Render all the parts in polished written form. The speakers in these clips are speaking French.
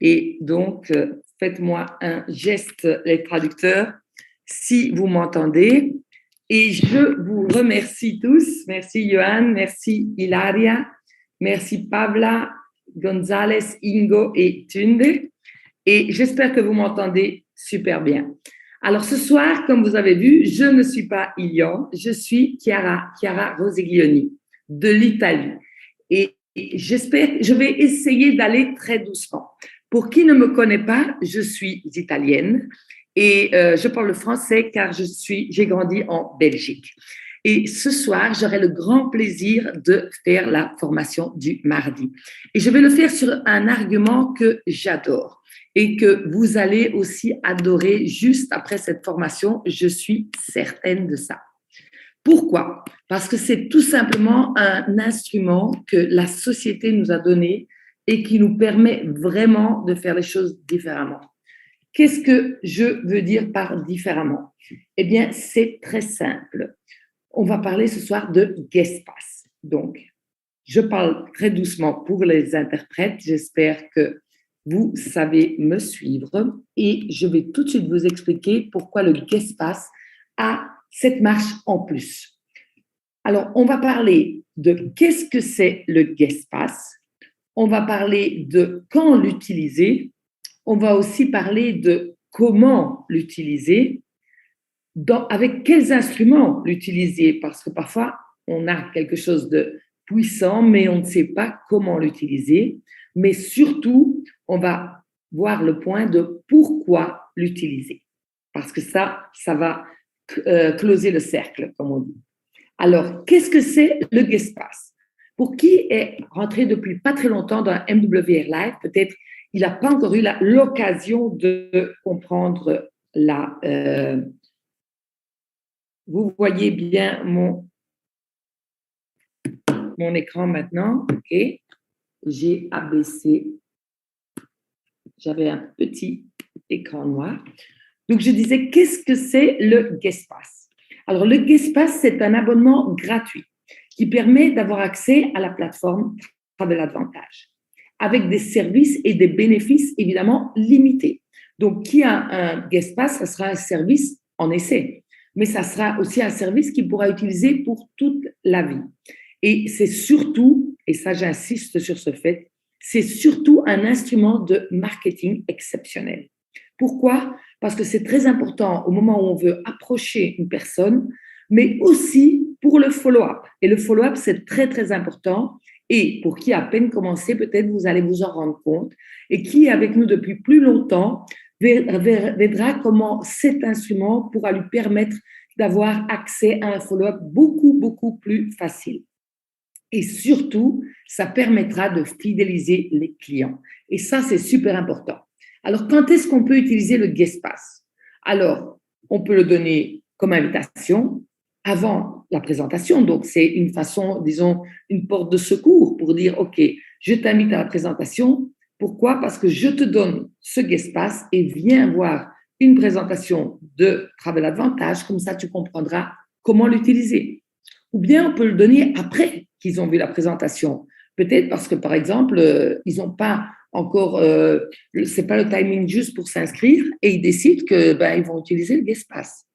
Et donc, faites-moi un geste, les traducteurs, si vous m'entendez. Et je vous remercie tous. Merci Johan, merci Hilaria, merci Pavla, González, Ingo et Tunde. Et j'espère que vous m'entendez super bien. Alors ce soir, comme vous avez vu, je ne suis pas Ilian, je suis Chiara Rosiglioni de l'Italie. Et j'espère, je vais essayer d'aller très doucement. Pour qui ne me connaît pas, je suis italienne et je parle le français car j'ai grandi en Belgique. Et ce soir, j'aurai le grand plaisir de faire la formation du mardi. Et je vais le faire sur un argument que j'adore et que vous allez aussi adorer juste après cette formation. Je suis certaine de ça. Pourquoi? Parce que c'est tout simplement un instrument que la société nous a donné et qui nous permet vraiment de faire les choses différemment. Qu'est-ce que je veux dire par différemment? Eh bien, c'est très simple. On va parler ce soir de guespace. Donc, je parle très doucement pour les interprètes. J'espère que vous savez me suivre et je vais tout de suite vous expliquer pourquoi le guespace a cette marche en plus. Alors, on va parler de qu'est-ce que c'est le guespace. On va parler de quand l'utiliser. On va aussi parler de comment l'utiliser, avec quels instruments l'utiliser, parce que parfois, on a quelque chose de puissant, mais on ne sait pas comment l'utiliser. Mais surtout, on va voir le point de pourquoi l'utiliser, parce que ça va closer le cercle, comme on dit. Alors, qu'est-ce que c'est le guespace? Pour qui est rentré depuis pas très longtemps dans MWR Live, peut-être il n'a pas encore eu l'occasion de comprendre vous voyez bien mon écran maintenant. OK. J'ai abaissé. J'avais un petit écran noir. Donc, je disais, qu'est-ce que c'est le guespace? Alors, le guespace, c'est un abonnement gratuit qui permet d'avoir accès à la plateforme Travel Advantage avec des services et des bénéfices évidemment limités. Donc, qui a un guespace, ça sera un service en essai, mais ça sera aussi un service qu'il pourra utiliser pour toute la vie. Et c'est surtout, et ça j'insiste sur ce fait, c'est surtout un instrument de marketing exceptionnel. Pourquoi? Parce que c'est très important au moment où on veut approcher une personne, mais aussi pour le follow-up. Et le follow-up, c'est très, très important. Et pour qui a à peine commencé, peut-être vous allez vous en rendre compte. Et qui est avec nous depuis plus longtemps verra comment cet instrument pourra lui permettre d'avoir accès à un follow-up beaucoup, beaucoup plus facile. Et surtout, ça permettra de fidéliser les clients. Et ça, c'est super important. Alors, quand est-ce qu'on peut utiliser le guespace? Alors, on peut le donner comme invitation avant la présentation. Donc, c'est une façon, disons, une porte de secours pour dire, OK, je t'invite à la présentation. Pourquoi? Parce que je te donne ce guespace et viens voir une présentation de Travel Advantage. Comme ça, tu comprendras comment l'utiliser. Ou bien, on peut le donner après qu'ils ont vu la présentation. Peut-être parce que, par exemple, ils n'ont pas encore, c'est pas le timing juste pour s'inscrire et ils décident qu'ils vont utiliser le guespace.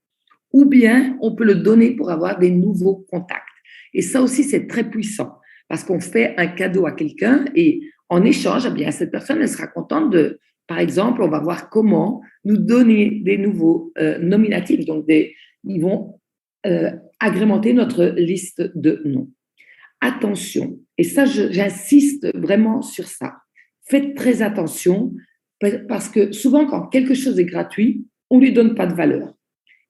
Ou bien, on peut le donner pour avoir des nouveaux contacts. Et ça aussi, c'est très puissant parce qu'on fait un cadeau à quelqu'un et en échange, eh bien, cette personne, elle sera contente de, par exemple, on va voir comment nous donner des nouveaux nominatifs. Donc, ils vont agrémenter notre liste de noms. Attention, et ça, j'insiste vraiment sur ça. Faites très attention parce que souvent, quand quelque chose est gratuit, on ne lui donne pas de valeur.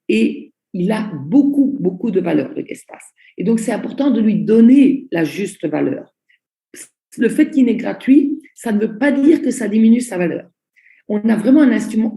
Et il a beaucoup, beaucoup de valeur, le guespace. Et donc, c'est important de lui donner la juste valeur. Le fait qu'il est gratuit, ça ne veut pas dire que ça diminue sa valeur. On a vraiment un instrument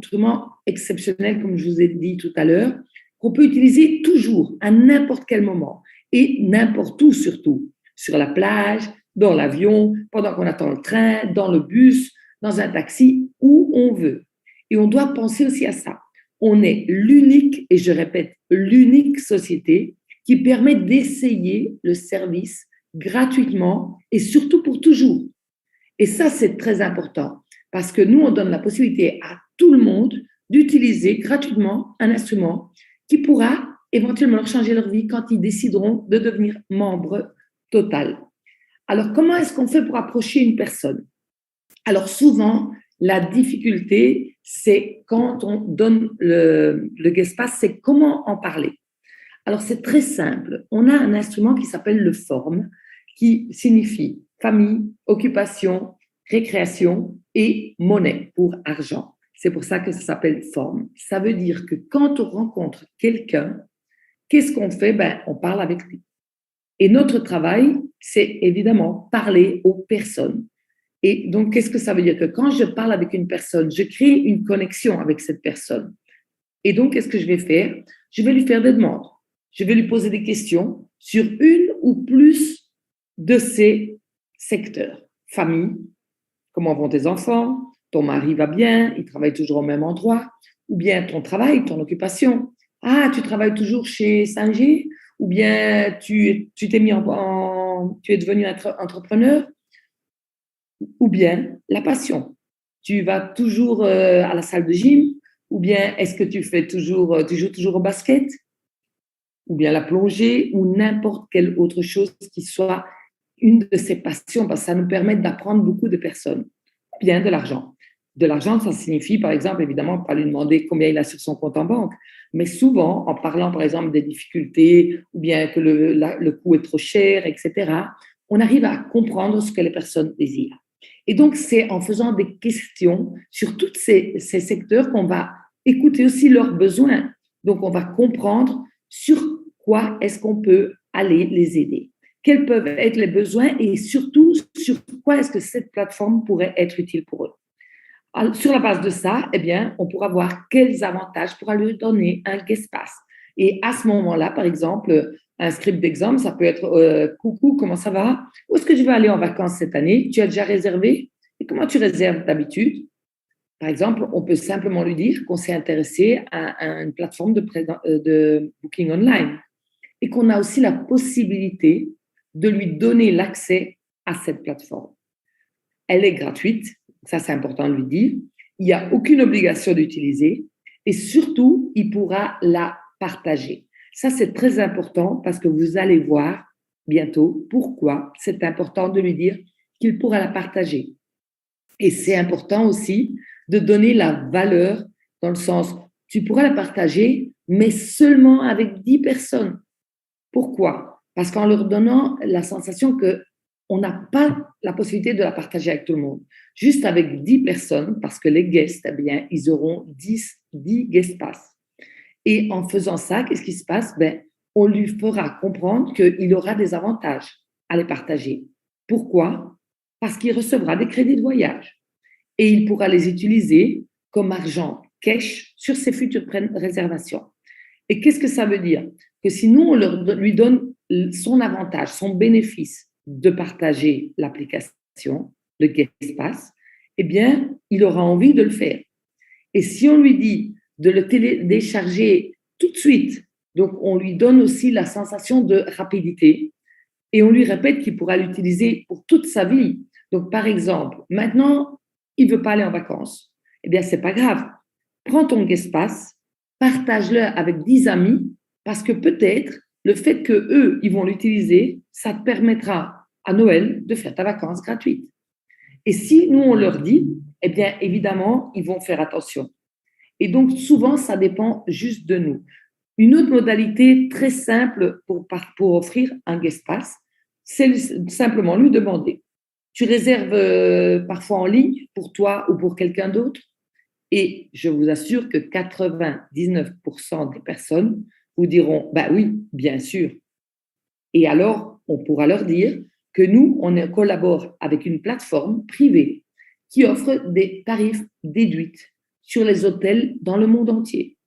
exceptionnel, comme je vous ai dit tout à l'heure, qu'on peut utiliser toujours, à n'importe quel moment, et n'importe où surtout, sur la plage, dans l'avion, pendant qu'on attend le train, dans le bus, dans un taxi, où on veut. Et on doit penser aussi à ça. On est l'unique, et je répète, l'unique société qui permet d'essayer le service gratuitement et surtout pour toujours. Et ça, c'est très important. Parce que nous, on donne la possibilité à tout le monde d'utiliser gratuitement un instrument qui pourra éventuellement leur changer leur vie quand ils décideront de devenir membre total. Alors, comment est-ce qu'on fait pour approcher une personne? Alors, souvent, la difficulté, c'est quand on donne le guest pass, c'est comment en parler. Alors, c'est très simple. On a un instrument qui s'appelle le forme, qui signifie famille, occupation, récréation et monnaie pour argent. C'est pour ça que ça s'appelle forme. Ça veut dire que quand on rencontre quelqu'un, qu'est-ce qu'on fait? Ben, on parle avec lui. Et notre travail, c'est évidemment parler aux personnes. Et donc, qu'est-ce que ça veut dire? Que quand je parle avec une personne, je crée une connexion avec cette personne. Et donc, qu'est-ce que je vais faire? Je vais lui faire des demandes. Je vais lui poser des questions sur une ou plus de ces secteurs. Famille, comment vont tes enfants? Ton mari va bien? Il travaille toujours au même endroit? Ou bien ton travail, ton occupation? Ah, tu travailles toujours chez Singer? Ou bien tu t'es mis tu es devenu entrepreneur? Ou bien la passion. Tu vas toujours à la salle de gym? Ou bien est-ce que tu joues toujours au basket? Ou bien la plongée? Ou n'importe quelle autre chose qui soit une de ses passions, parce que ça nous permet d'apprendre beaucoup de personnes. Ou bien de l'argent. De l'argent, ça signifie, par exemple, évidemment, pas lui demander combien il a sur son compte en banque, mais souvent, en parlant, par exemple, des difficultés, ou bien que le coût est trop cher, etc., on arrive à comprendre ce que les personnes désirent. Et donc, c'est en faisant des questions sur tous ces secteurs qu'on va écouter aussi leurs besoins. Donc, on va comprendre sur quoi est-ce qu'on peut aller les aider. Quels peuvent être les besoins et surtout sur quoi est-ce que cette plateforme pourrait être utile pour eux. Alors, sur la base de ça, eh bien, on pourra voir quels avantages pourra lui donner un guest pass. Et à ce moment-là, par exemple, un script d'exemple, ça peut être coucou, comment ça va? Où est-ce que je vais aller en vacances cette année? Tu as déjà réservé? Et comment tu réserves d'habitude? Par exemple, on peut simplement lui dire qu'on s'est intéressé à une plateforme de booking online et qu'on a aussi la possibilité de lui donner l'accès à cette plateforme. Elle est gratuite, ça c'est important de lui dire. Il n'y a aucune obligation d'utiliser et surtout, il pourra la partager. Ça, c'est très important parce que vous allez voir bientôt pourquoi c'est important de lui dire qu'il pourra la partager. Et c'est important aussi de donner la valeur dans le sens, tu pourras la partager, mais seulement avec 10 personnes. Pourquoi? Parce qu'en leur donnant la sensation qu'on n'a pas la possibilité de la partager avec tout le monde. Juste avec 10 personnes, parce que les guests, eh bien, ils auront 10 guest pass. Et en faisant ça, qu'est-ce qui se passe? Ben, on lui fera comprendre qu'il aura des avantages à les partager. Pourquoi? Parce qu'il recevra des crédits de voyage et il pourra les utiliser comme argent cash sur ses futures réservations. Et qu'est-ce que ça veut dire? Que si nous, on lui donne son avantage, son bénéfice de partager l'application, le guest pass, eh bien, il aura envie de le faire. Et si on lui dit de le télécharger tout de suite, donc on lui donne aussi la sensation de rapidité et on lui répète qu'il pourra l'utiliser pour toute sa vie. Donc, par exemple, maintenant, il ne veut pas aller en vacances. Eh bien, ce n'est pas grave. Prends ton guest pass, partage-le avec 10 amis, parce que peut-être le fait qu'eux, ils vont l'utiliser, ça te permettra à Noël de faire ta vacance gratuite. Et si nous, on leur dit, eh bien, évidemment, ils vont faire attention. Et donc, souvent, ça dépend juste de nous. Une autre modalité très simple pour offrir un guest pass, c'est simplement lui demander. Tu réserves parfois en ligne pour toi ou pour quelqu'un d'autre? Et je vous assure que 99% des personnes vous diront, bah oui, bien sûr. Et alors, on pourra leur dire que nous, on collabore avec une plateforme privée qui offre des tarifs déduits sur les hôtels dans le monde entier.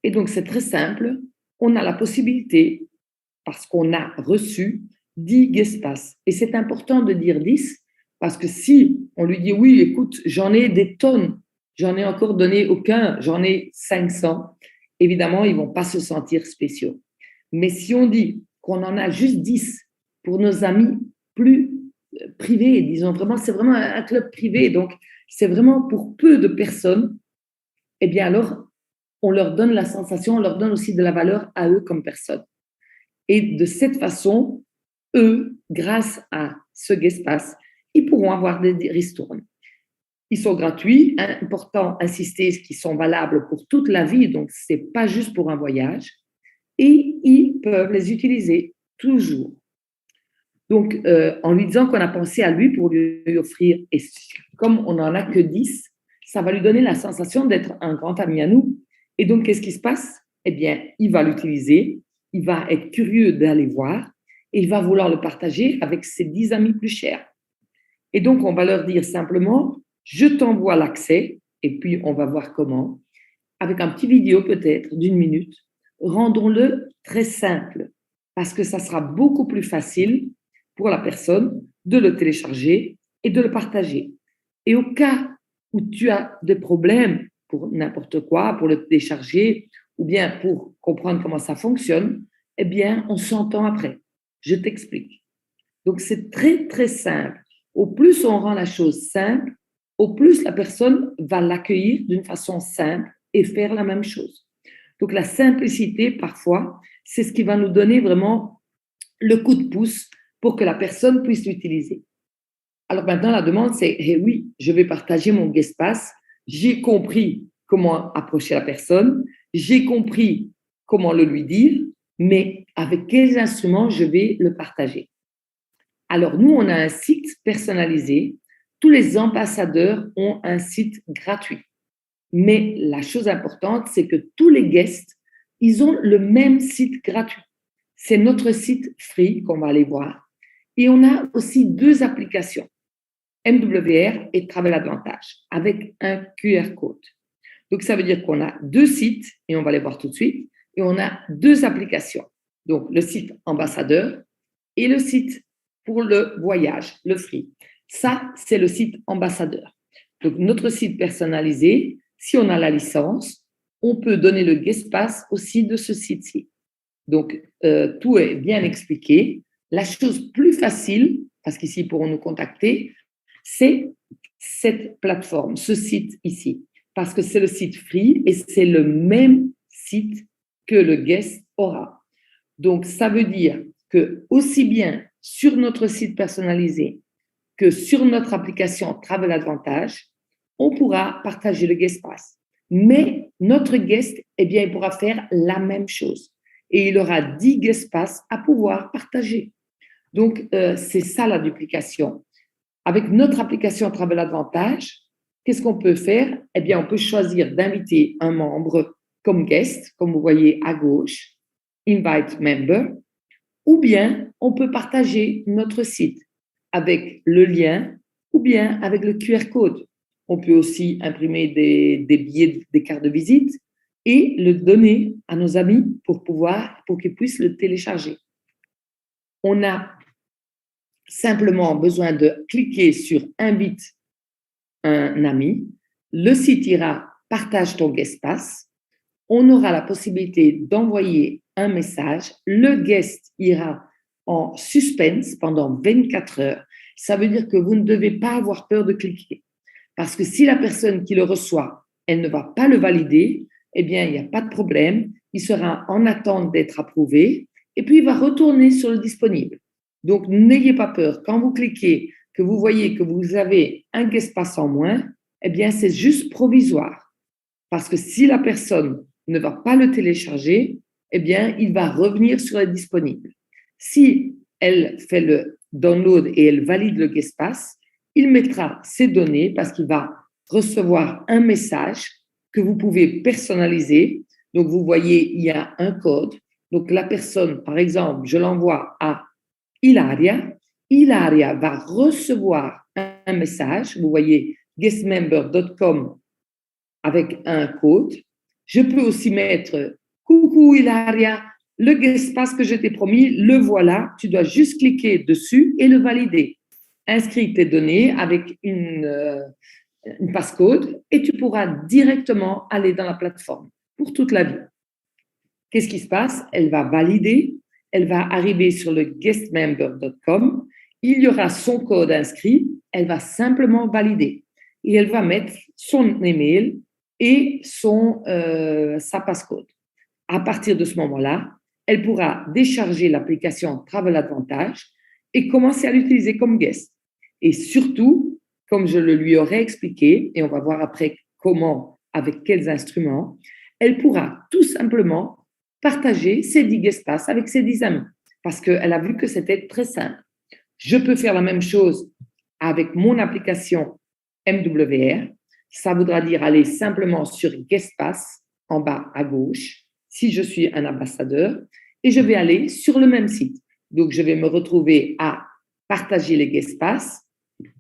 Et donc, c'est très simple. On a la possibilité, parce qu'on a reçu 10 guest pass. Et c'est important de dire 10, parce que si on lui dit, oui, écoute, j'en ai des tonnes, j'en ai encore donné aucun, j'en ai 500, évidemment, ils ne vont pas se sentir spéciaux. Mais si on dit qu'on en a juste 10 pour nos amis plus privés, disons vraiment, c'est vraiment un club privé, donc c'est vraiment pour peu de personnes, eh bien alors, on leur donne la sensation, on leur donne aussi de la valeur à eux comme personnes. Et de cette façon, eux, grâce à ce Guestpass, ils pourront avoir des ristournes. Ils sont gratuits, important insister qu'ils sont valables pour toute la vie, donc ce n'est pas juste pour un voyage, et ils peuvent les utiliser toujours. Donc, en lui disant qu'on a pensé à lui pour lui offrir, et comme on n'en a que 10, ça va lui donner la sensation d'être un grand ami à nous. Et donc, qu'est-ce qui se passe? Eh bien, il va l'utiliser, il va être curieux d'aller voir, et il va vouloir le partager avec ses 10 amis plus chers. Et donc, on va leur dire simplement, je t'envoie l'accès, et puis on va voir comment, avec un petit vidéo peut-être d'1 minute. Rendons-le très simple, parce que ça sera beaucoup plus facile pour la personne de le télécharger et de le partager. Et au cas où tu as des problèmes pour n'importe quoi, pour le télécharger, ou bien pour comprendre comment ça fonctionne, eh bien, on s'entend après. Je t'explique. Donc, c'est très, très simple. Au plus on rend la chose simple, au plus la personne va l'accueillir d'une façon simple et faire la même chose. Donc, la simplicité, parfois, c'est ce qui va nous donner vraiment le coup de pouce pour que la personne puisse l'utiliser. Alors maintenant, la demande, c'est hey, oui, je vais partager mon Guestpass. J'ai compris comment approcher la personne, j'ai compris comment le lui dire, mais avec quels instruments je vais le partager. Alors, nous, on a un site personnalisé. Tous les ambassadeurs ont un site gratuit. Mais la chose importante, c'est que tous les guests, ils ont le même site gratuit. C'est notre site free qu'on va aller voir. Et on a aussi 2 applications, MWR et Travel Advantage, avec un QR code. Donc, ça veut dire qu'on a 2 sites, et on va les voir tout de suite, et on a 2 applications. Donc, le site ambassadeur et le site pour le voyage, le free. Ça, c'est le site ambassadeur. Donc, notre site personnalisé, si on a la licence, on peut donner le Guestpass aussi de ce site-ci. Donc, tout est bien expliqué. La chose plus facile, parce qu'ici, ils pourront nous contacter, c'est cette plateforme, ce site ici, parce que c'est le site free et c'est le même site que le guest aura. Donc, ça veut dire que aussi bien sur notre site personnalisé que sur notre application Travel Advantage, on pourra partager le Guestpass. Mais notre guest, eh bien, il pourra faire la même chose. Et il aura 10 Guestpass à pouvoir partager. Donc, c'est ça la duplication. Avec notre application Travel Advantage, qu'est-ce qu'on peut faire? Eh bien, on peut choisir d'inviter un membre comme guest, comme vous voyez à gauche, Invite Member, ou bien on peut partager notre site avec le lien ou bien avec le QR code. On peut aussi imprimer des billets, des cartes de visite et le donner à nos amis pour qu'ils puissent le télécharger. On a simplement besoin de cliquer sur Invite un ami. Le site ira Partage ton Guestpass. On aura la possibilité d'envoyer un message. Le guest ira en suspense pendant 24 heures. Ça veut dire que vous ne devez pas avoir peur de cliquer. Parce que si la personne qui le reçoit, elle ne va pas le valider, eh bien, il n'y a pas de problème. Il sera en attente d'être approuvé et puis il va retourner sur le disponible. Donc, n'ayez pas peur. Quand vous cliquez, que vous voyez que vous avez un Guestpass en moins, eh bien, c'est juste provisoire. Parce que si la personne ne va pas le télécharger, eh bien, il va revenir sur le disponible. Si elle fait le download et elle valide le Guestpass, il mettra ses données parce qu'il va recevoir un message que vous pouvez personnaliser. Donc, vous voyez, il y a un code. Donc, la personne, par exemple, je l'envoie à Hilaria. Hilaria va recevoir un message. Vous voyez, guestmember.com avec un code. Je peux aussi mettre « Coucou Hilaria, le Guestpass que je t'ai promis, le voilà. Tu dois juste cliquer dessus et le valider. Inscris tes données avec une passcode et tu pourras directement aller dans la plateforme pour toute la vie. » Qu'est-ce qui se passe? Elle va valider, elle va arriver sur le guestmember.com, il y aura son code inscrit, elle va simplement valider. et elle va mettre son email et sa passcode. À partir de ce moment-là, elle pourra décharger l'application Travel Advantage et commencer à l'utiliser comme guest. Et surtout, comme je le lui aurais expliqué, et on va voir après comment, avec quels instruments, elle pourra tout simplement partager ses 10 guest pass avec ses 10 amis, parce qu'elle a vu que c'était très simple. Je peux faire la même chose avec mon application MWR. Ça voudra dire aller simplement sur Guest Pass en bas à gauche, si je suis un ambassadeur, et je vais aller sur le même site. Donc, je vais me retrouver à partager les Guest Pass.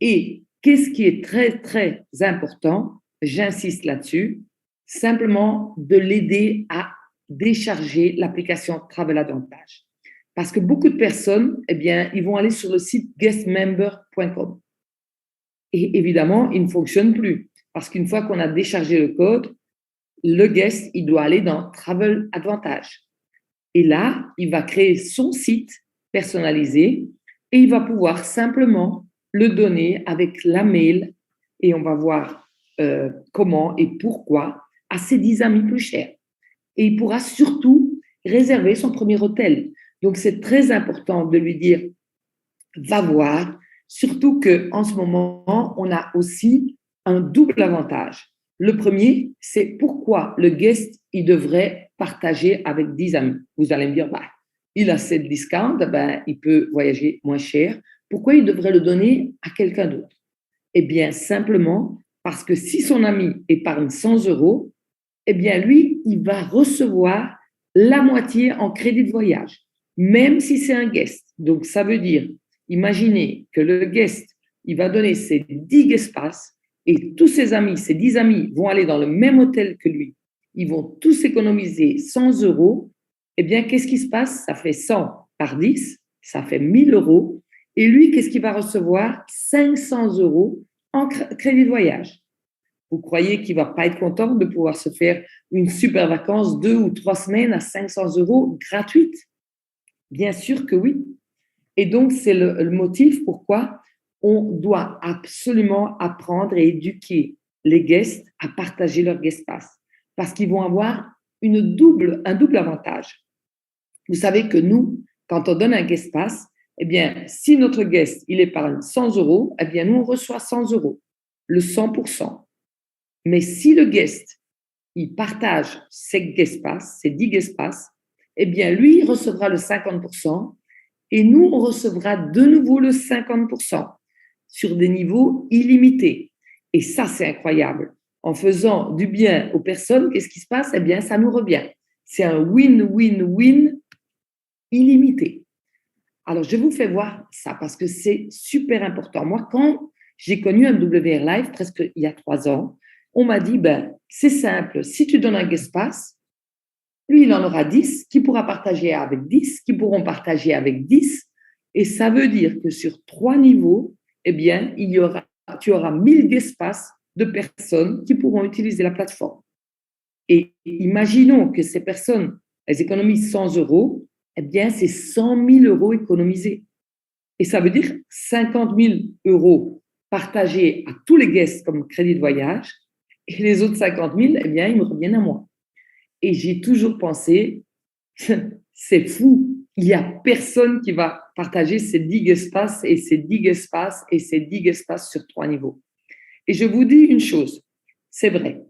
Et qu'est-ce qui est très, très important, j'insiste là-dessus, simplement de l'aider à décharger l'application Travel Advantage. Parce que beaucoup de personnes, eh bien, ils vont aller sur le site guestmember.com. Et évidemment, il ne fonctionne plus. Parce qu'une fois qu'on a déchargé le code, le guest, il doit aller dans Travel Advantage. Et là, il va créer son site personnalisé et il va pouvoir simplement le donner avec la mail et on va voir comment et pourquoi à ses 10 amis plus chers. Et il pourra surtout réserver son premier hôtel. Donc, c'est très important de lui dire, va voir, surtout qu'en ce moment, on a aussi un double avantage. Le premier, c'est pourquoi le guest, il devrait partager avec 10 amis. Vous allez me dire, bah, il a cette discount, ben, il peut voyager moins cher. Pourquoi il devrait le donner à quelqu'un d'autre? Eh bien, simplement parce que si son ami épargne 100 euros, eh bien, lui, il va recevoir la moitié en crédit de voyage, même si c'est un guest. Donc, ça veut dire, imaginez que le guest, il va donner ses 10 guest pass et tous ses amis, ses 10 amis vont aller dans le même hôtel que lui. Ils vont tous économiser 100 euros. Eh bien, qu'est-ce qui se passe? Ça fait 100 par 10, ça fait 1000 euros. Et lui, qu'est-ce qu'il va recevoir? 500 euros en crédit de voyage. Vous croyez qu'il ne va pas être content de pouvoir se faire une super vacance 2 ou 3 semaines à 500 euros gratuite? Bien sûr que oui. Et donc, c'est le motif pourquoi on doit absolument apprendre et éduquer les guests à partager leur guest pass. Parce qu'ils vont avoir un double avantage. Vous savez que nous, quand on donne un guest pass, eh bien, si notre guest, il épargne 100 euros, eh bien, nous, on reçoit 100 euros, le 100%. Mais si le guest, il partage ses guest pass, ses 10 guest pass, eh bien, lui, il recevra le 50% et nous, on recevra de nouveau le 50% sur des niveaux illimités. Et ça, c'est incroyable. En faisant du bien aux personnes, qu'est-ce qui se passe? Eh bien, ça nous revient. C'est un win-win-win illimité. Alors, je vous fais voir ça parce que c'est super important. Moi, quand j'ai connu un WR Live, presque il y a 3 ans, on m'a dit, ben, c'est simple, si tu donnes un guest pass, lui, il en aura 10, qui pourra partager avec 10, qui pourront partager avec 10, et ça veut dire que sur 3 niveaux, eh bien, tu auras 1000 guest pass de personnes qui pourront utiliser la plateforme. Et imaginons que ces personnes, elles économisent 100 euros, eh bien, c'est 100 000 euros économisés. Et ça veut dire 50 000 euros partagés à tous les guests comme crédit de voyage, et les autres 50 000, eh bien, ils me reviennent à moi. Et j'ai toujours pensé, c'est fou, il n'y a personne qui va partager ces 10 guest pass et ces 10 guest pass et ces 10 guest pass sur 3 niveaux. Et je vous dis une chose, c'est vrai,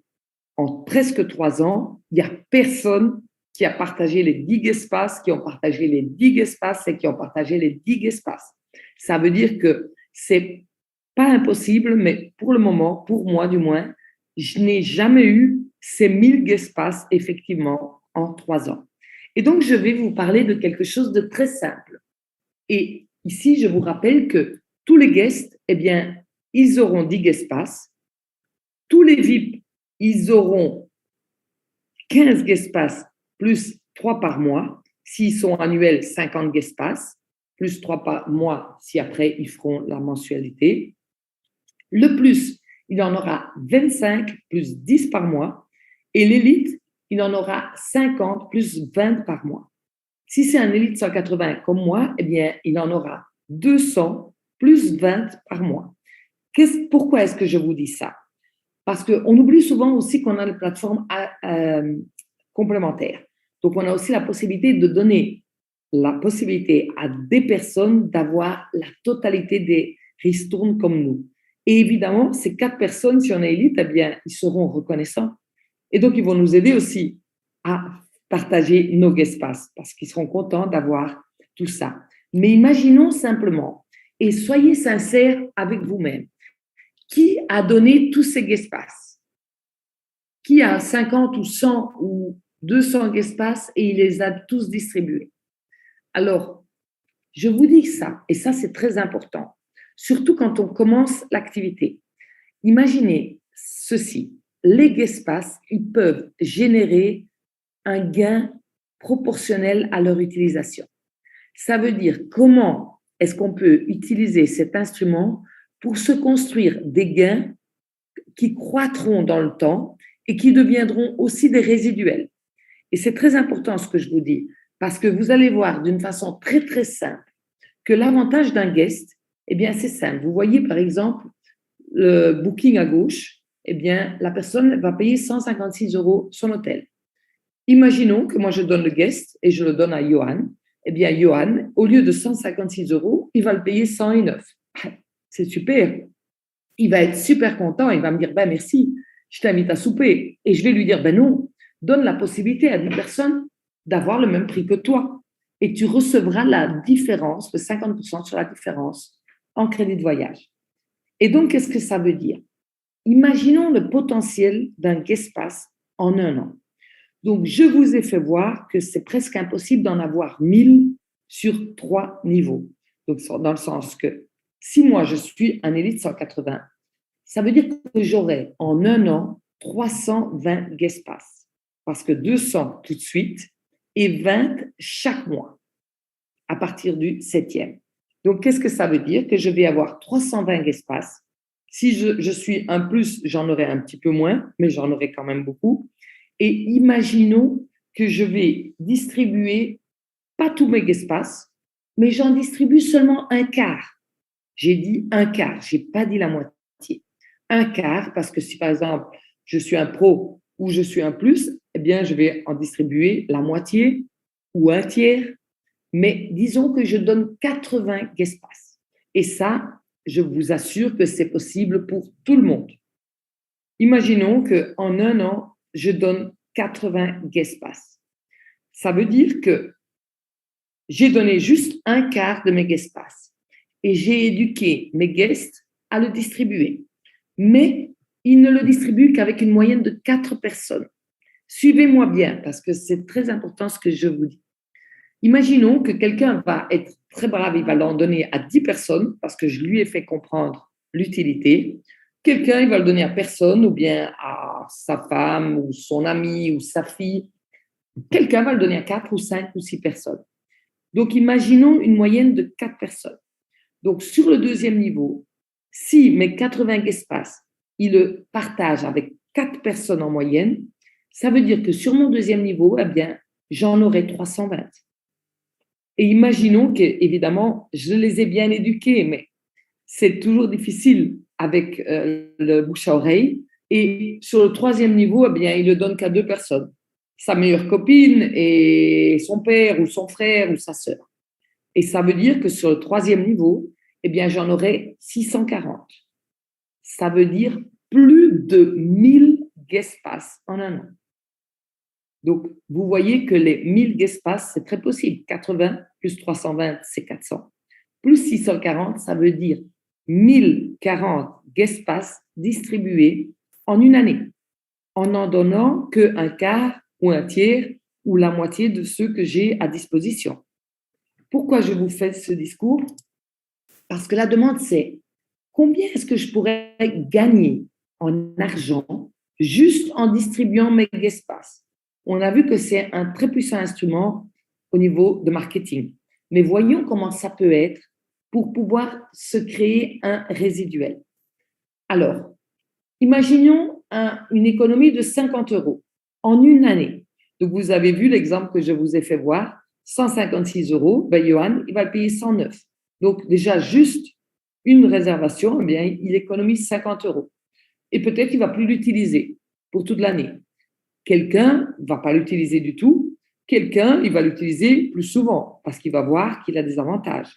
en presque 3 ans, il n'y a personne qui a partagé les 10 guest pass, qui ont partagé les 10 guest pass et qui ont partagé les 10 guest pass. Ça veut dire que c'est pas impossible, mais pour le moment, pour moi du moins, je n'ai jamais eu ces 1000 guest pass effectivement en 3 ans. Et donc, je vais vous parler de quelque chose de très simple. Et ici, je vous rappelle que tous les guests, eh bien, ils auront 10 guest pass. Tous les VIP, ils auront 15 guest pass plus 3 par mois. S'ils sont annuels, 50 guest pass, plus 3 par mois si après ils feront la mensualité. Le plus, il en aura 25 plus 10 par mois. Et l'élite, il en aura 50 plus 20 par mois. Si c'est un élite 180 comme moi, eh bien, il en aura 200 plus 20 par mois. Pourquoi est-ce que je vous dis ça? Parce qu'on oublie souvent aussi qu'on a des plateformes complémentaires. Donc, on a aussi la possibilité de donner la possibilité à des personnes d'avoir la totalité des ristournes comme nous. Et évidemment, ces 4 personnes, si on est élite, eh bien, ils seront reconnaissants. Et donc, ils vont nous aider aussi à partager nos guest pass parce qu'ils seront contents d'avoir tout ça. Mais imaginons simplement, et soyez sincères avec vous-même, qui a donné tous ces guest pass? Qui a 50 ou 100 ou 200 guest pass et il les a tous distribués? Alors, je vous dis ça, et ça c'est très important, surtout quand on commence l'activité. Imaginez ceci, les guest pass, ils peuvent générer un gain proportionnel à leur utilisation. Ça veut dire comment est-ce qu'on peut utiliser cet instrument pour se construire des gains qui croîtront dans le temps et qui deviendront aussi des résiduels. Et c'est très important ce que je vous dis, parce que vous allez voir d'une façon très, très simple que l'avantage d'un guest, eh bien, c'est simple. Vous voyez, par exemple, le booking à gauche, eh bien, la personne va payer 156 € son hôtel. Imaginons que moi, je donne le guest et je le donne à Johan. Eh bien, Johan, au lieu de 156 €, il va le payer 109. C'est super. Il va être super content. Il va me dire, ben merci, je t'invite à souper. Et je vais lui dire, ben non, donne la possibilité à 10 personnes d'avoir le même prix que toi. Et tu recevras la différence, le 50% sur la différence en crédit de voyage. Et donc, qu'est-ce que ça veut dire? Imaginons le potentiel d'un guest pass en un an. Donc, je vous ai fait voir que c'est presque impossible d'en avoir 1000 sur 3 niveaux. Donc, dans le sens que si moi, je suis un élite 180, ça veut dire que j'aurai en un an 320 guest pass. Parce que 200 tout de suite et 20 chaque mois à partir du 7e. Donc, qu'est-ce que ça veut dire? Que je vais avoir 320 guest pass. Si je suis un plus, j'en aurai un petit peu moins, mais j'en aurai quand même beaucoup. Et imaginons que je vais distribuer pas tous mes guest pass, mais j'en distribue seulement un quart. J'ai dit un quart, je n'ai pas dit la moitié. Un quart, parce que si par exemple je suis un pro ou je suis un plus, eh bien je vais en distribuer la moitié ou un tiers. Mais disons que je donne 80 guest pass. Et ça, je vous assure que c'est possible pour tout le monde. Imaginons qu'en un an, je donne 80 guest pass. Ça veut dire que j'ai donné juste un quart de mes guest pass et j'ai éduqué mes guests à le distribuer. Mais ils ne le distribuent qu'avec une moyenne de 4 personnes. Suivez-moi bien parce que c'est très important ce que je vous dis. Imaginons que quelqu'un va être très brave, il va l'en donner à 10 personnes parce que je lui ai fait comprendre l'utilité. Quelqu'un, il va le donner à personne ou bien à sa femme ou son ami ou sa fille. Quelqu'un va le donner à 4 ou 5 ou 6 personnes. Donc, imaginons une moyenne de 4 personnes. Donc, sur le deuxième niveau, si mes 80 guest pass, ils le partagent avec 4 personnes en moyenne, ça veut dire que sur mon deuxième niveau, eh bien, j'en aurai 320. Et imaginons que, évidemment, je les ai bien éduqués, mais c'est toujours difficile avec le bouche à oreille. Et sur le troisième niveau, eh bien, il ne le donne qu'à 2 personnes. Sa meilleure copine et son père ou son frère ou sa sœur. Et ça veut dire que sur le troisième niveau, eh bien, j'en aurai 640. Ça veut dire plus de 1000 guest pass en un an. Donc, vous voyez que les 1000 guest pass, c'est très possible. 80 plus 320, c'est 400. Plus 640, ça veut dire 1040 guest pass distribués en une année, en n'en donnant qu'un quart ou un tiers ou la moitié de ceux que j'ai à disposition. Pourquoi je vous fais ce discours? Parce que la demande, c'est combien est-ce que je pourrais gagner en argent juste en distribuant mes guest pass? On a vu que c'est un très puissant instrument au niveau de marketing. Mais voyons comment ça peut être pour pouvoir se créer un résiduel. Alors, imaginons une économie de 50 € en une année. Donc, vous avez vu l'exemple que je vous ai fait voir, 156 €, ben Johan, il va le payer 109. Donc, déjà, juste une réservation, eh bien, il économise 50 €. et peut-être il ne va plus l'utiliser pour toute l'année. Quelqu'un ne va pas l'utiliser du tout, quelqu'un, il va l'utiliser plus souvent parce qu'il va voir qu'il a des avantages.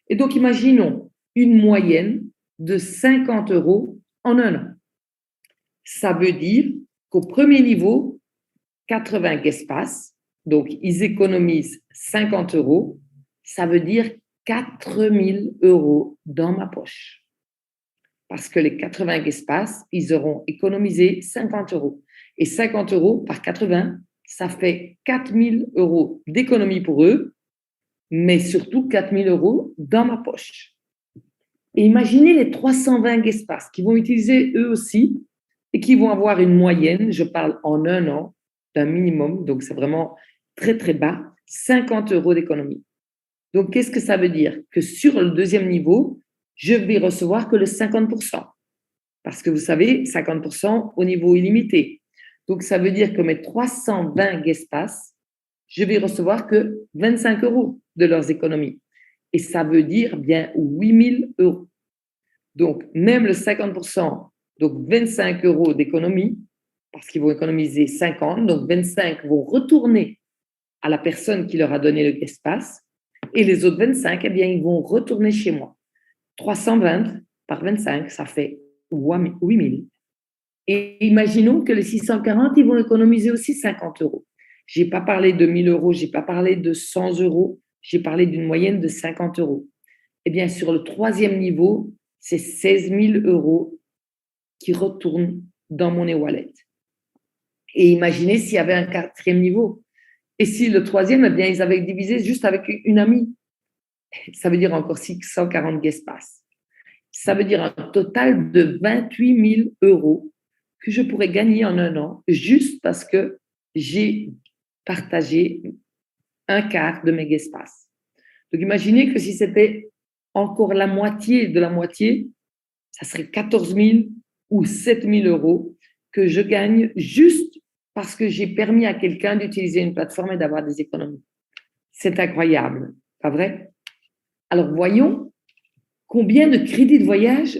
Et donc, imaginons une moyenne de 50 € en un an. Ça veut dire qu'au premier niveau, 80 guest pass, donc ils économisent 50 €, ça veut dire 4 000 € dans ma poche. Parce que les 80 guest pass, ils auront économisé 50 €. Et 50 € par 80, ça fait 4 000 € d'économie pour eux, mais surtout 4 000 € dans ma poche. Et imaginez les 320 guest pass qui vont utiliser eux aussi et qui vont avoir une moyenne, je parle en un an, d'un minimum, donc c'est vraiment très très bas, 50 € d'économie. Donc qu'est-ce que ça veut dire? Que sur le deuxième niveau, je vais recevoir que le 50%. Parce que vous savez, 50% au niveau illimité. Donc ça veut dire que mes 320 guest pass, je vais recevoir que 25 € de leurs économies. Et ça veut dire bien 8 000 €. Donc même le 50%, donc 25 € d'économie, parce qu'ils vont économiser 50, donc 25 vont retourner à la personne qui leur a donné le guest pass, et les autres 25, eh bien, ils vont retourner chez moi. 320 par 25, ça fait 8 000. Et imaginons que les 640, ils vont économiser aussi 50 €. Je n'ai pas parlé de 1 000 €, je n'ai pas parlé de 100 €, j'ai parlé d'une moyenne de 50 €. Eh bien, sur le troisième niveau, c'est 16 000 € qui retournent dans mon e-wallet. Et imaginez s'il y avait un quatrième niveau. Et si le troisième, eh bien, ils avaient divisé juste avec une amie. Ça veut dire encore 640 guest pass. Ça veut dire un total de 28 000 € que je pourrais gagner en un an juste parce que j'ai partagé un quart de mes guest pass. Donc, imaginez que si c'était encore la moitié de la moitié, ça serait 14 000 ou 7 000 € que je gagne juste parce que j'ai permis à quelqu'un d'utiliser une plateforme et d'avoir des économies. C'est incroyable, pas vrai? Alors, voyons combien de crédits de voyage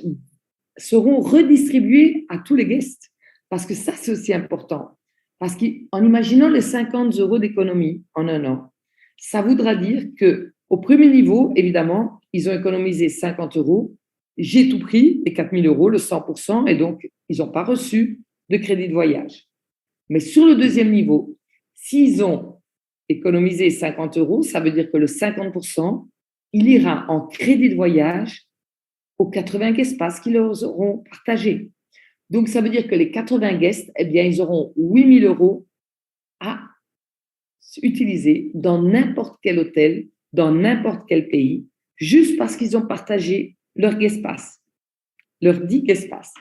seront redistribués à tous les guests. Parce que ça, c'est aussi important. Parce qu'en imaginant les 50 € d'économie en un an, ça voudra dire qu'au premier niveau, évidemment, ils ont économisé 50 €. J'ai tout pris, les 4 000 €, le 100%, et donc, ils n'ont pas reçu de crédit de voyage. Mais sur le deuxième niveau, s'ils ont économisé 50 €, ça veut dire que le 50%, il ira en crédit de voyage aux 80 guest pass qu'ils leur auront partagé. Donc, ça veut dire que les 80 guests, eh bien, ils auront 8 000 € à utiliser dans n'importe quel hôtel, dans n'importe quel pays, juste parce qu'ils ont partagé leur guest pass, leur 10 guest pass.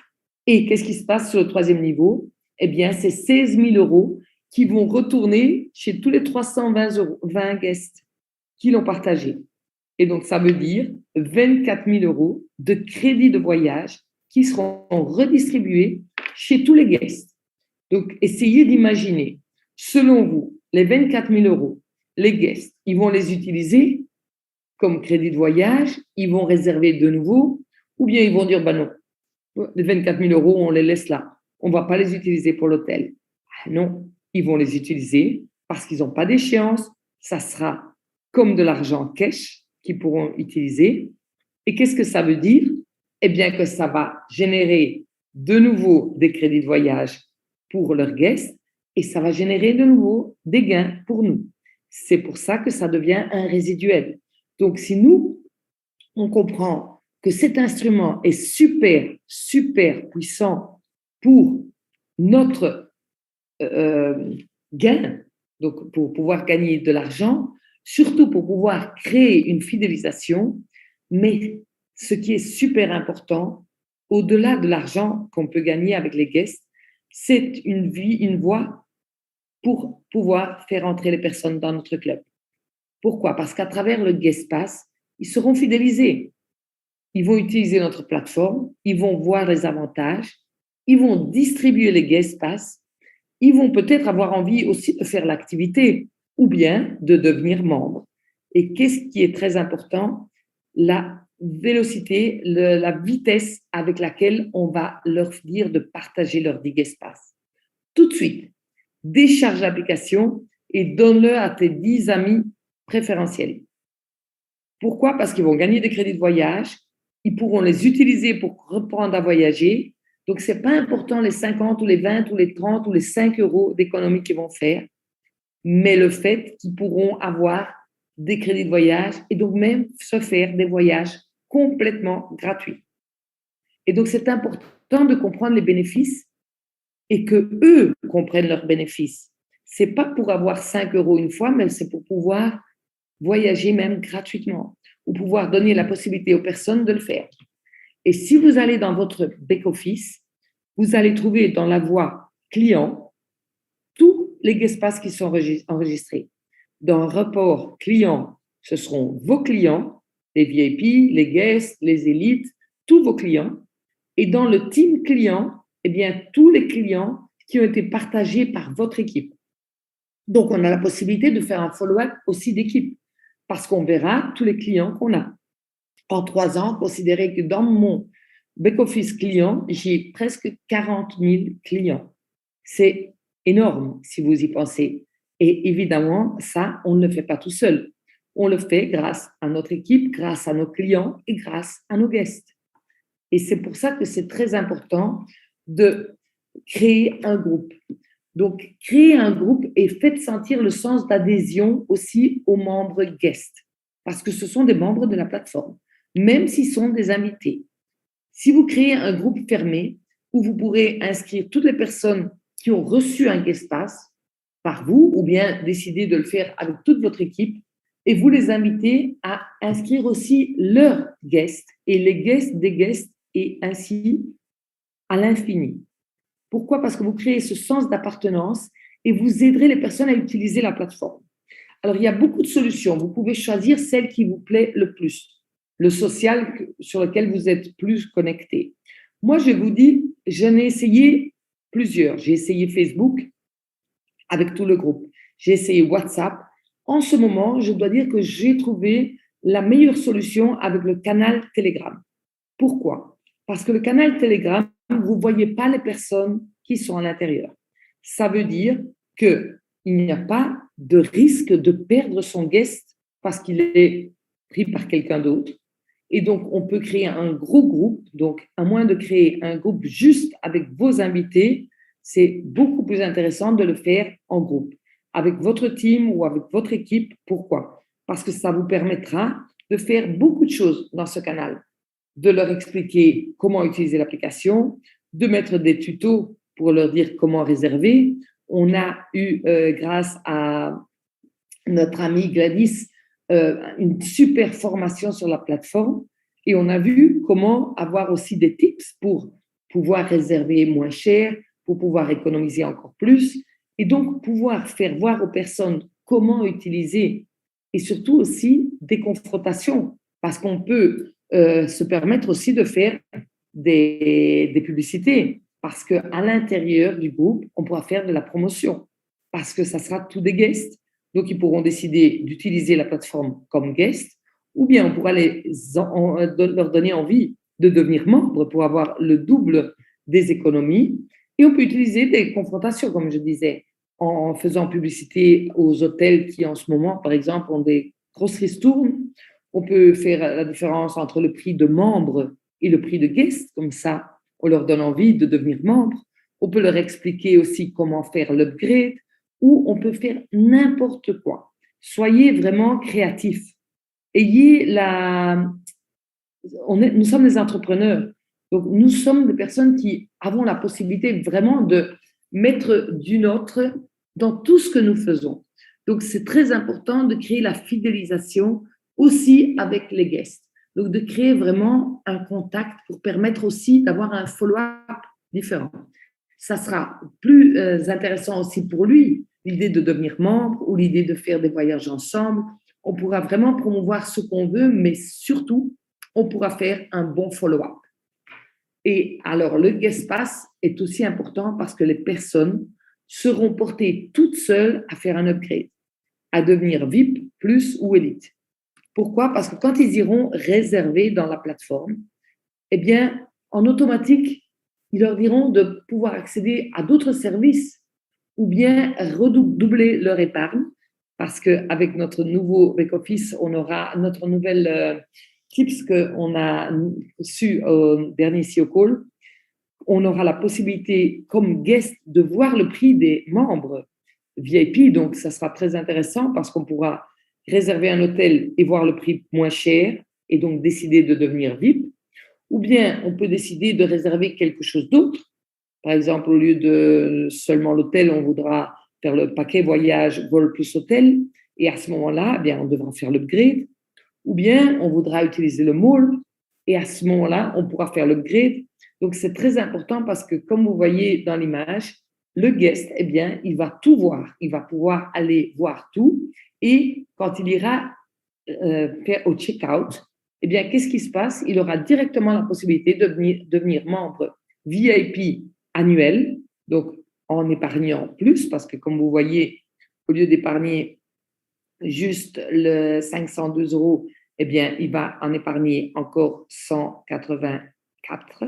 Et qu'est-ce qui se passe sur le troisième niveau? Eh bien, c'est 16 000 € qui vont retourner chez tous les 320 guests qui l'ont partagé. Et donc, ça veut dire 24 000 € de crédits de voyage qui seront redistribués chez tous les guests. Donc, essayez d'imaginer, selon vous, les 24 000 €, les guests, ils vont les utiliser comme crédit de voyage, ils vont réserver de nouveau, ou bien ils vont dire, non, les 24 000 €, on les laisse là. On ne va pas les utiliser pour l'hôtel. Non, ils vont les utiliser parce qu'ils n'ont pas d'échéance. Ça sera comme de l'argent cash qu'ils pourront utiliser. Et qu'est-ce que ça veut dire? Eh bien, que ça va générer de nouveau des crédits de voyage pour leurs guests et ça va générer de nouveau des gains pour nous. C'est pour ça que ça devient un résiduel. Donc, si nous, on comprend que cet instrument est super, super puissant pour notre gain, donc pour pouvoir gagner de l'argent, surtout pour pouvoir créer une fidélisation, mais ce qui est super important, au-delà de l'argent qu'on peut gagner avec les guests, c'est une voie pour pouvoir faire entrer les personnes dans notre club. Pourquoi? Parce qu'à travers le guest pass, ils seront fidélisés. Ils vont utiliser notre plateforme, ils vont voir les avantages, ils vont distribuer les guest pass, ils vont peut-être avoir envie aussi de faire l'activité ou bien de devenir membre. Et qu'est-ce qui est très important? La vélocité, la vitesse avec laquelle on va leur dire de partager leur Digespace. Tout de suite, décharge l'application et donne-le à tes 10 amis préférentiels. Pourquoi? Parce qu'ils vont gagner des crédits de voyage, ils pourront les utiliser pour reprendre à voyager. Donc, ce n'est pas important les 50 ou les 20 ou les 30 ou les 5 euros d'économie qu'ils vont faire, mais le fait qu'ils pourront avoir des crédits de voyage et donc même se faire des voyages complètement gratuits. Et donc, c'est important de comprendre les bénéfices et que eux comprennent leurs bénéfices. Ce n'est pas pour avoir 5 euros une fois, mais c'est pour pouvoir voyager même gratuitement ou pouvoir donner la possibilité aux personnes de le faire. Et si vous allez dans votre back-office, vous allez trouver dans la voie client tous les espaces qui sont enregistrés. Dans un rapport client, ce seront vos clients, les VIP, les guests, les élites, tous vos clients. Et dans le team client, eh bien, tous les clients qui ont été partagés par votre équipe. Donc, on a la possibilité de faire un follow-up aussi d'équipe parce qu'on verra tous les clients qu'on a. En 3 ans, considérez que dans mon back-office client, j'ai presque 40 000 clients. C'est énorme si vous y pensez. Et évidemment, ça, on ne le fait pas tout seul. On le fait grâce à notre équipe, grâce à nos clients et grâce à nos guests. Et c'est pour ça que c'est très important de créer un groupe. Donc, créez un groupe et faites sentir le sens d'adhésion aussi aux membres guests, parce que ce sont des membres de la plateforme, même s'ils sont des invités. Si vous créez un groupe fermé, où vous pourrez inscrire toutes les personnes qui ont reçu un guest pass par vous, ou bien décider de le faire avec toute votre équipe, et vous les invitez à inscrire aussi leurs guests, et les guests des guests, et ainsi à l'infini. Pourquoi? Parce que vous créez ce sens d'appartenance et vous aiderez les personnes à utiliser la plateforme. Alors, il y a beaucoup de solutions. Vous pouvez choisir celle qui vous plaît le plus, le social sur lequel vous êtes plus connecté. Moi, je vous dis, j'en ai essayé plusieurs. J'ai essayé Facebook avec tout le groupe. J'ai essayé WhatsApp. En ce moment, je dois dire que j'ai trouvé la meilleure solution avec le canal Telegram. Pourquoi? Parce que le canal Telegram, vous ne voyez pas les personnes qui sont à l'intérieur. Ça veut dire qu'il n'y a pas de risque de perdre son guest parce qu'il est pris par quelqu'un d'autre. Et donc, on peut créer un gros groupe. Donc, à moins de créer un groupe juste avec vos invités, c'est beaucoup plus intéressant de le faire en groupe, avec votre team ou avec votre équipe. Pourquoi? Parce que ça vous permettra de faire beaucoup de choses dans ce canal, de leur expliquer comment utiliser l'application, de mettre des tutos pour leur dire comment réserver. On a eu, grâce à notre amie Gladys, une super formation sur la plateforme et on a vu comment avoir aussi des tips pour pouvoir réserver moins cher, pour pouvoir économiser encore plus et donc pouvoir faire voir aux personnes comment utiliser et surtout aussi des confrontations parce qu'on peut se permettre aussi de faire des publicités parce qu'à l'intérieur du groupe, on pourra faire de la promotion parce que ça sera tous des guests. Donc, ils pourront décider d'utiliser la plateforme comme guest ou bien on pourra leur donner envie de devenir membre pour avoir le double des économies. Et on peut utiliser des confrontations, comme je disais, en faisant publicité aux hôtels qui, en ce moment, par exemple, ont des grosses ristournes. On peut faire la différence entre le prix de membre et le prix de guest. Comme ça, on leur donne envie de devenir membre. On peut leur expliquer aussi comment faire l'upgrade ou on peut faire n'importe quoi. Soyez vraiment créatifs. Nous sommes des entrepreneurs. Donc, nous sommes des personnes qui avons la possibilité vraiment de mettre du nôtre dans tout ce que nous faisons. Donc, c'est très important de créer la fidélisation aussi avec les guests. Donc, de créer vraiment un contact pour permettre aussi d'avoir un follow-up différent. Ça sera plus intéressant aussi pour lui, l'idée de devenir membre ou l'idée de faire des voyages ensemble. On pourra vraiment promouvoir ce qu'on veut, mais surtout, on pourra faire un bon follow-up. Et alors, le guest pass est aussi important parce que les personnes seront portées toutes seules à faire un upgrade, à devenir VIP, plus ou élite. Pourquoi? Parce que quand ils iront réserver dans la plateforme, eh bien, en automatique, ils leur diront de pouvoir accéder à d'autres services ou bien redoubler leur épargne parce qu'avec notre nouveau back-office, on aura notre nouvelle tips qu'on a su au dernier CEO Call. On aura la possibilité, comme guest, de voir le prix des membres VIP. Donc, ça sera très intéressant parce qu'on pourra réserver un hôtel et voir le prix moins cher et donc décider de devenir VIP. Ou bien, on peut décider de réserver quelque chose d'autre. Par exemple, au lieu de seulement l'hôtel, on voudra faire le paquet voyage, vol plus hôtel. Et à ce moment-là, eh bien, on devra faire l'upgrade. Ou bien, on voudra utiliser le mall. Et à ce moment-là, on pourra faire l'upgrade. Donc, c'est très important parce que, comme vous voyez dans l'image, le guest, eh bien, il va tout voir. Il va pouvoir aller voir tout. Et quand il ira faire au check-out, eh bien, qu'est-ce qui se passe? Il aura directement la possibilité de devenir membre VIP annuel, donc en épargnant plus, parce que comme vous voyez, au lieu d'épargner juste le 512 euros, eh bien, il va en épargner encore 184,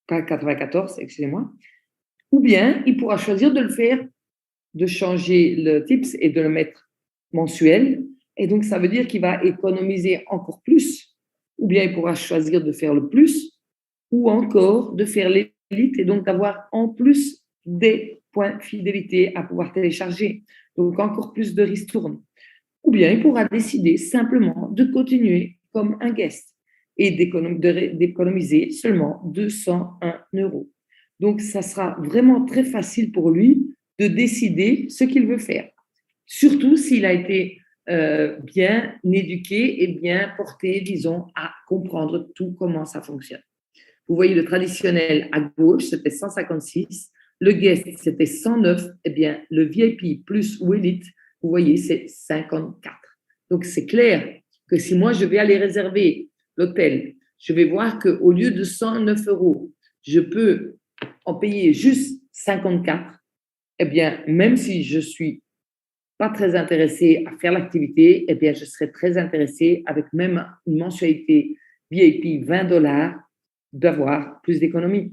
pas 94, excusez-moi. Ou bien, il pourra choisir de le faire, de changer le tips et de le mettre mensuel. Et donc, ça veut dire qu'il va économiser encore plus. Ou bien, il pourra choisir de faire le plus, ou encore de faire l'élite et donc d'avoir en plus des points fidélité à pouvoir télécharger. Donc, encore plus de ristournes. Ou bien, il pourra décider simplement de continuer comme un guest et d'économiser seulement 201 euros. Donc, ça sera vraiment très facile pour lui de décider ce qu'il veut faire. Surtout s'il a été bien éduqué et bien porté, disons, à comprendre tout comment ça fonctionne. Vous voyez, le traditionnel à gauche, c'était 156. Le guest, c'était 109. Eh bien, le VIP plus ou élite, vous voyez, c'est 54. Donc, c'est clair que si moi, je vais aller réserver l'hôtel, je vais voir qu'au lieu de 109 euros, je peux en payer juste 54. Eh bien, même si je suis pas très intéressée à faire l'activité, eh bien, je serais très intéressée avec même une mensualité VIP 20 $ d'avoir plus d'économies.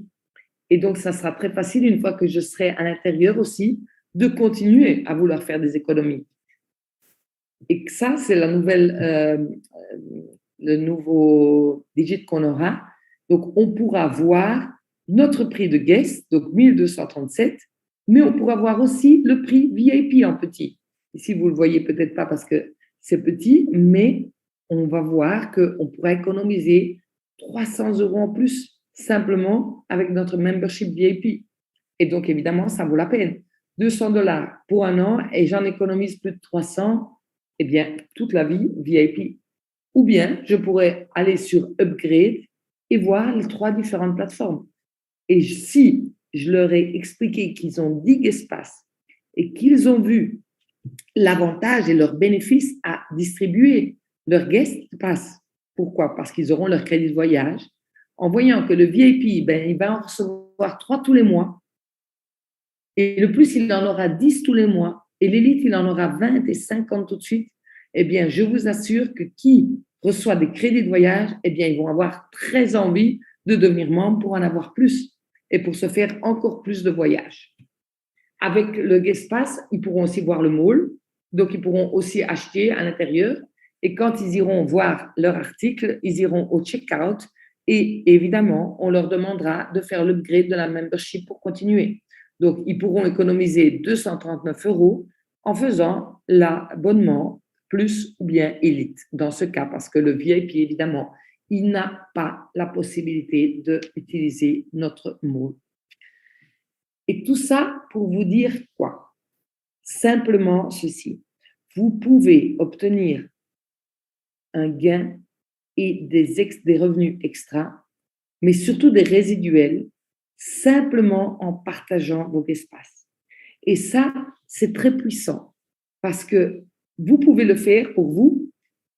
Et donc, ça sera très facile une fois que je serai à l'intérieur aussi de continuer à vouloir faire des économies. Et ça, c'est le nouveau digit qu'on aura. Donc, on pourra voir notre prix de guest, donc 1237, mais on pourra voir aussi le prix VIP en petit. Ici, vous ne le voyez peut-être pas parce que c'est petit, mais on va voir qu'on pourra économiser 300 euros en plus simplement avec notre membership VIP. Et donc, évidemment, ça vaut la peine. 200 $ pour un an et j'en économise plus de 300, eh bien, toute la vie VIP. Ou bien, je pourrais aller sur Upgrade et voir les 3 différentes plateformes. Et si je leur ai expliqué qu'ils ont 10 espaces et qu'ils ont vu l'avantage et leurs bénéfices à distribuer leurs guest pass. Pourquoi? Parce qu'ils auront leur crédit de voyage. En voyant que le VIP, ben, il va en recevoir 3 tous les mois. Et le plus, il en aura 10 tous les mois. Et l'élite, il en aura 20 et 50 tout de suite. Eh bien, je vous assure que qui reçoit des crédits de voyage, eh bien, ils vont avoir très envie de devenir membre pour en avoir plus et pour se faire encore plus de voyages. Avec le guest pass, ils pourront aussi voir le mall, donc ils pourront aussi acheter à l'intérieur. Et quand ils iront voir leur article, ils iront au check-out et évidemment, on leur demandera de faire l'upgrade de la membership pour continuer. Donc, ils pourront économiser 239 euros en faisant l'abonnement plus ou bien élite dans ce cas, parce que le VIP, évidemment, il n'a pas la possibilité d'utiliser notre mall. Et tout ça pour vous dire quoi? Simplement ceci. Vous pouvez obtenir un gain et des revenus extra, mais surtout des résiduels, simplement en partageant vos espaces. Et ça, c'est très puissant parce que vous pouvez le faire pour vous,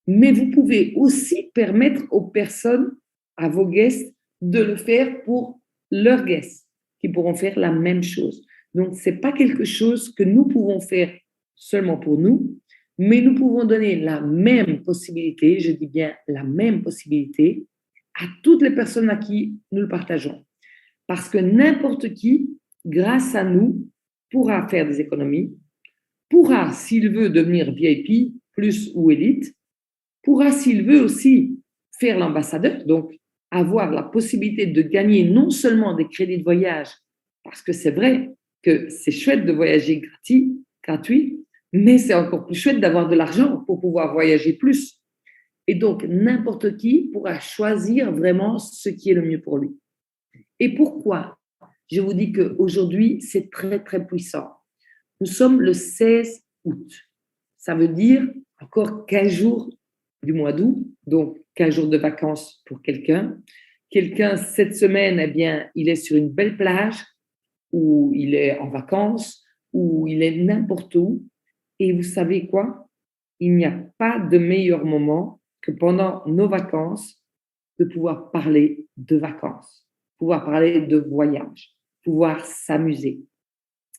mais vous pouvez aussi permettre aux personnes, à vos guests, de le faire pour leurs guests, qui pourront faire la même chose. Donc, ce n'est pas quelque chose que nous pouvons faire seulement pour nous, Mais nous pouvons donner la même possibilité, je dis bien la même possibilité, à toutes les personnes à qui nous le partageons. Parce que n'importe qui, grâce à nous, pourra faire des économies, pourra, s'il veut, devenir VIP, plus ou élite, pourra, s'il veut aussi, faire l'ambassadeur, donc avoir la possibilité de gagner non seulement des crédits de voyage, parce que c'est vrai que c'est chouette de voyager gratuit, mais c'est encore plus chouette d'avoir de l'argent pour pouvoir voyager plus. Et donc, n'importe qui pourra choisir vraiment ce qui est le mieux pour lui. Et pourquoi je vous dis qu'aujourd'hui, c'est très, très puissant. Nous sommes le 16 août. Ça veut dire encore 15 jours du mois d'août, donc 15 jours de vacances pour quelqu'un. Quelqu'un, cette semaine, eh bien, il est sur une belle plage, ou il est en vacances, ou il est n'importe où. Et vous savez quoi? Il n'y a pas de meilleur moment que pendant nos vacances de pouvoir parler de vacances, pouvoir parler de voyage, pouvoir s'amuser.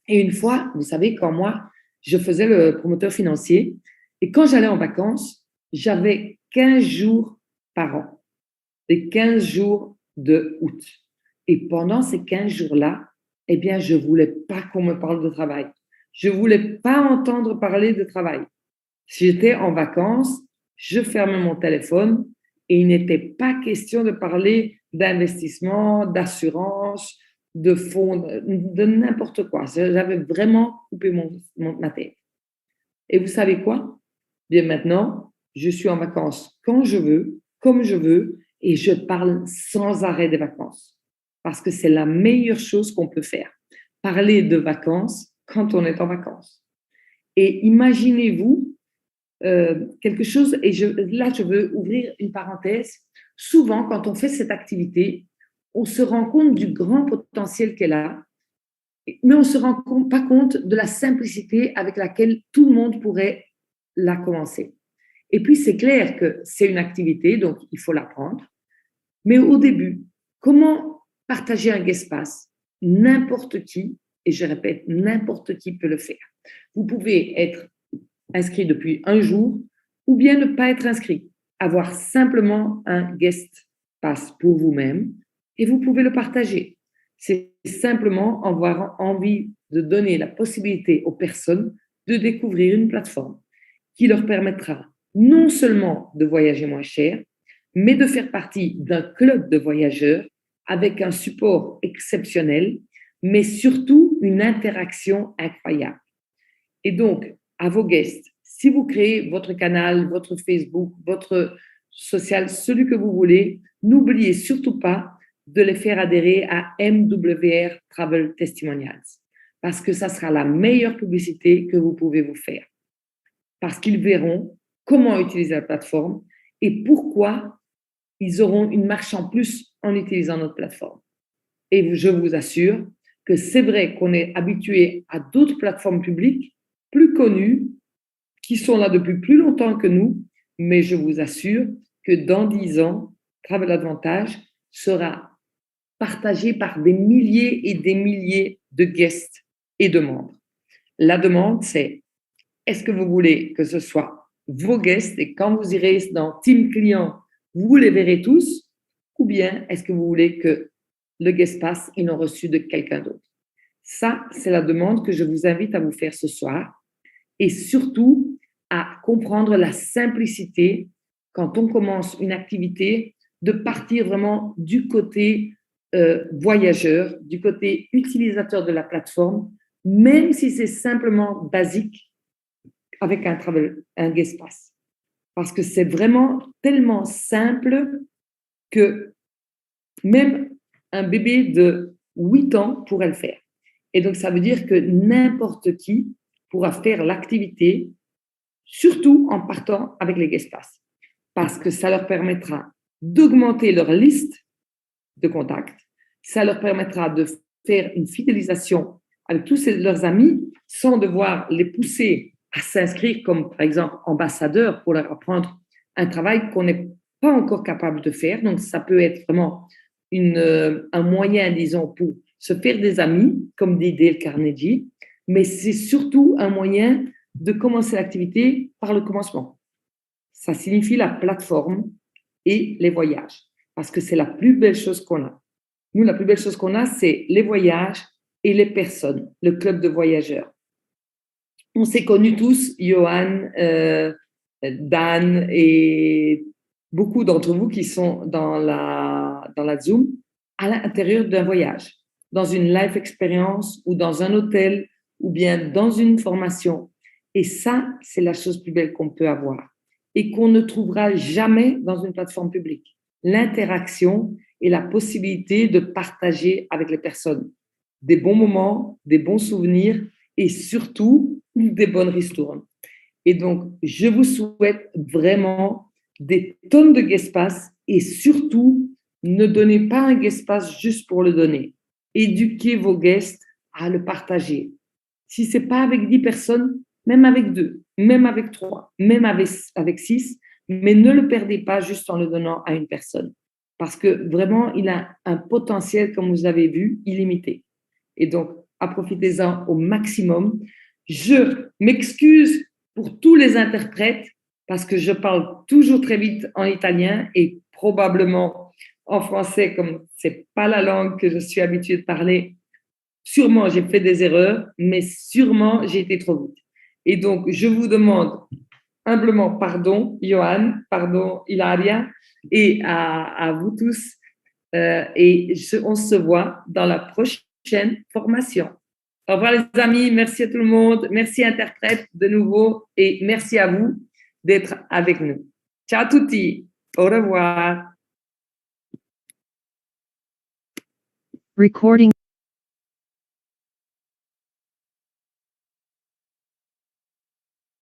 Et une fois, vous savez, quand moi, je faisais le promoteur financier, et quand j'allais en vacances, j'avais 15 jours par an, les 15 jours de août. Et pendant ces 15 jours-là, eh bien, je ne voulais pas qu'on me parle de travail. Je ne voulais pas entendre parler de travail. Si j'étais en vacances, je fermais mon téléphone et il n'était pas question de parler d'investissement, d'assurance, de fonds, de n'importe quoi. J'avais vraiment coupé ma tête. Et vous savez quoi? Bien maintenant, je suis en vacances quand je veux, comme je veux, et je parle sans arrêt des vacances. Parce que c'est la meilleure chose qu'on peut faire. Parler de vacances quand on est en vacances. Et imaginez-vous quelque chose, et là je veux ouvrir une parenthèse. Souvent, quand on fait cette activité, on se rend compte du grand potentiel qu'elle a, mais on ne se rend pas compte de la simplicité avec laquelle tout le monde pourrait la commencer. Et puis, c'est clair que c'est une activité, donc il faut l'apprendre. Mais au début, comment partager un guest pass? N'importe qui, et je répète, n'importe qui peut le faire. Vous pouvez être inscrit depuis un jour ou bien ne pas être inscrit. Avoir simplement un guest pass pour vous-même et vous pouvez le partager. C'est simplement avoir envie de donner la possibilité aux personnes de découvrir une plateforme qui leur permettra non seulement de voyager moins cher, mais de faire partie d'un club de voyageurs avec un support exceptionnel, mais surtout une interaction incroyable. Et donc, à vos guests, si vous créez votre canal, votre Facebook, votre social, celui que vous voulez, n'oubliez surtout pas de les faire adhérer à MWR Travel Testimonials, parce que ça sera la meilleure publicité que vous pouvez vous faire. Parce qu'ils verront comment utiliser la plateforme et pourquoi ils auront une marche en plus en utilisant notre plateforme. Et je vous assure que c'est vrai qu'on est habitué à d'autres plateformes publiques plus connues, qui sont là depuis plus longtemps que nous, mais je vous assure que dans 10 ans, Travel Advantage sera partagé par des milliers et des milliers de guests et de membres. La demande, c'est est-ce que vous voulez que ce soit vos guests et quand vous irez dans Team Client, vous les verrez tous, ou bien est-ce que vous voulez que le guest pass, ils l'ont reçu de quelqu'un d'autre? Ça, c'est la demande que je vous invite à vous faire ce soir et surtout à comprendre la simplicité quand on commence une activité de partir vraiment du côté voyageur, du côté utilisateur de la plateforme, même si c'est simplement basique avec un guest pass. Parce que c'est vraiment tellement simple que même un bébé de 8 ans pourrait le faire. Et donc, ça veut dire que n'importe qui pourra faire l'activité, surtout en partant avec les guest pass, parce que ça leur permettra d'augmenter leur liste de contacts, ça leur permettra de faire une fidélisation avec tous leurs amis sans devoir les pousser à s'inscrire comme, par exemple, ambassadeurs pour leur apprendre un travail qu'on n'est pas encore capable de faire. Donc, ça peut être vraiment un moyen, disons, pour se faire des amis, comme dit Dale Carnegie, mais c'est surtout un moyen de commencer l'activité par le commencement. Ça signifie la plateforme et les voyages, parce que c'est la plus belle chose qu'on a. Nous, la plus belle chose qu'on a, c'est les voyages et les personnes, le club de voyageurs. On s'est connus tous, Johan, Dan et beaucoup d'entre vous qui sont dans la Zoom, à l'intérieur d'un voyage, dans une life expérience ou dans un hôtel ou bien dans une formation. Et ça, c'est la chose plus belle qu'on peut avoir et qu'on ne trouvera jamais dans une plateforme publique. L'interaction et la possibilité de partager avec les personnes des bons moments, des bons souvenirs et surtout des bonnes ristournes. Et donc, je vous souhaite vraiment des tonnes de guest pass et surtout, ne donnez pas un guest pass juste pour le donner. Éduquez vos guests à le partager. Si ce n'est pas avec 10 personnes, même avec 2, même avec 3, même avec 6, mais ne le perdez pas juste en le donnant à une personne. Parce que vraiment, il a un potentiel, comme vous avez vu, illimité. Et donc, profitez-en au maximum. Je m'excuse pour tous les interprètes parce que je parle toujours très vite en italien et probablement en français, comme ce n'est pas la langue que je suis habituée de parler. Sûrement, j'ai fait des erreurs, mais sûrement, j'ai été trop vite. Et donc, je vous demande humblement pardon, Johan, pardon, Hilaria, et à vous tous. On se voit dans la prochaine formation. Au revoir les amis, merci à tout le monde, merci interprète de nouveau et merci à vous d'être avec nous. Ciao a tutti, au revoir. Recording